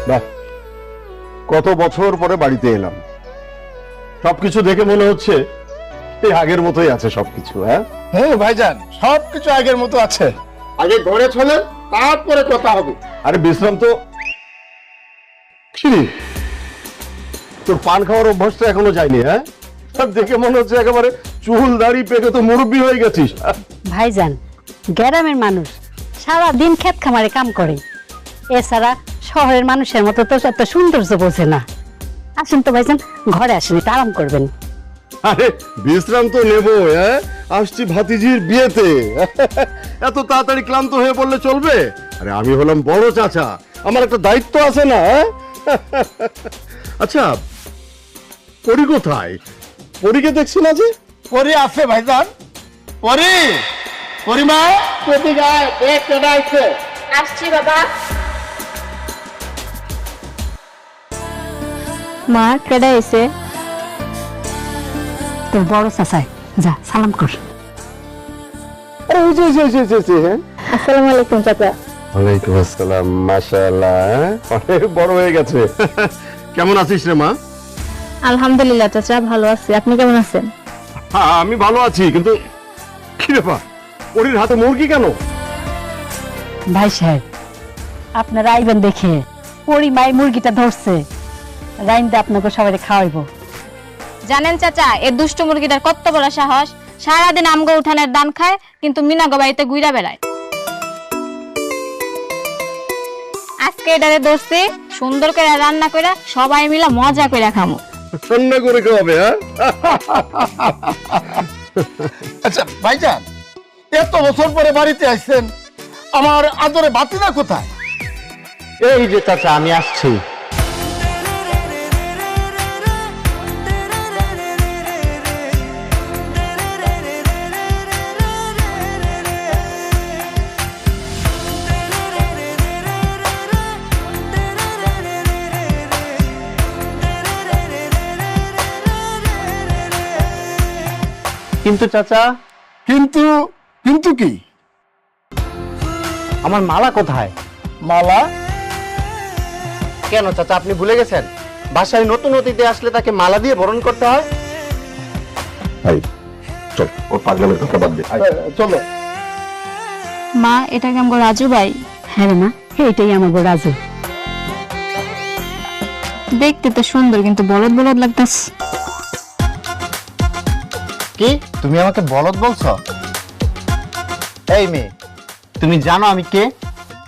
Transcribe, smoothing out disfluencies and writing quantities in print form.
বাহ, কত বছর পরে বাড়িতে এলাম, সবকিছু দেখে মনে হচ্ছে এই আগের মতোই আছে সবকিছু। হ্যাঁ হ্যাঁ ভাইজান, সবকিছু আগের মতো আছে। আগে ঘরে চলেন, তারপরে কথা হবে। আরে বিশ্রাম তো কি, তোর পান খাওয়ার অভ্যাসটা এখনো যায়নি? হ্যাঁ, দেখে মনে হচ্ছে একেবারে চুল দাড়ি পেকে তো মুরব্বী হয়ে গেছিস। ভাইজান গ্রামের মানুষ সারা দিন ক্ষেত খামারে কাম করে, এছাড়া শহরের মানুষের মতো তো এত সৌন্দর্য বোঝে না। আসেন তো ভাইজান, ঘরে আসেন, একটু আরাম করবেন। আরে বিশ্রাম তো নেবো, হ্যাঁ আসছি ভাতিজির বিয়েতে। এত তাড়াতাড়ি ক্লান্ত হয়ে পড়লে চলবে? আরে আমি হলাম বড় চাচা, আমার একটা দায়িত্ব আছে না? আচ্ছা পরি কোথায়? পরীকে দেখছি না যে। পরি আছে ভাইজান, পরি, পরিমা কোথায় যায়? দেখ কেডা আইছে। আসছি বাবা। মা কেডা এসে? তোর বড় চাচাই, যা সালাম কর। আরে ওই যে হ্যাঁ। আসসালামু আলাইকুম চাচা। ওয়ালাইকুম আসসালাম, মাশাআল্লাহ, অনেক বড় হয়ে গেছে। কেমন আছিস রে মা? আলহামদুলিল্লাহ চাচা, ভালো আছি। আপনি কেমন আছেন? হ্যাঁ আমি ভালো আছি, কিন্তু কি ব্যাপার, পরির হাতে মুরগি কেন? ভাই সাহেব, আপনারা আইবেন দেখে পরিমাই মুরগিটা ধরছে, রাইন্দে আপনাকে সবাই খাওয়াইবো। জানেন চাচা, এই দুষ্ট মুরগিটার কত বড় সাহস! সারাদিন আমগো উঠানের ধান খায়, কিন্তু মিনাগো বাড়িতে ঘুরা বেড়ায়। আজকে এটারে ধরছি, সুন্দর করে রান্না করে সবাই মিলে মজা করে খামু। রান্না করে খাওয়াবে? হ্যাঁ আচ্ছা ভাইজান, এত বছর পরে বাড়িতে আসছেন, আমার আদরে বাতিনা কোথায়? এই যে চাচা, আমি আসছি। কিন্তু চাচা, কিন্তু কিন্তু কি? আমার মালা কোথায়? মালা? কেন চাচা, আপনি ভুলে গেছেন বাসায় নতুন অতিথি আসলে তাকে মালা দিয়ে বরণ করতে হয়? চল, ওর পাগলামের কথা বাদ দে। চলো। মা, এটা কি আমগো রাজু ভাই? হ্যাঁ রে মা, এইটাই আমার বড় রাজু। দেখতে তো সুন্দর, কিন্তু বলদ বলদ লাগতাছে। কি, তুমি আমাকে বলদ বলছো? এই মেয়ে, তুমি জানো আমি কে?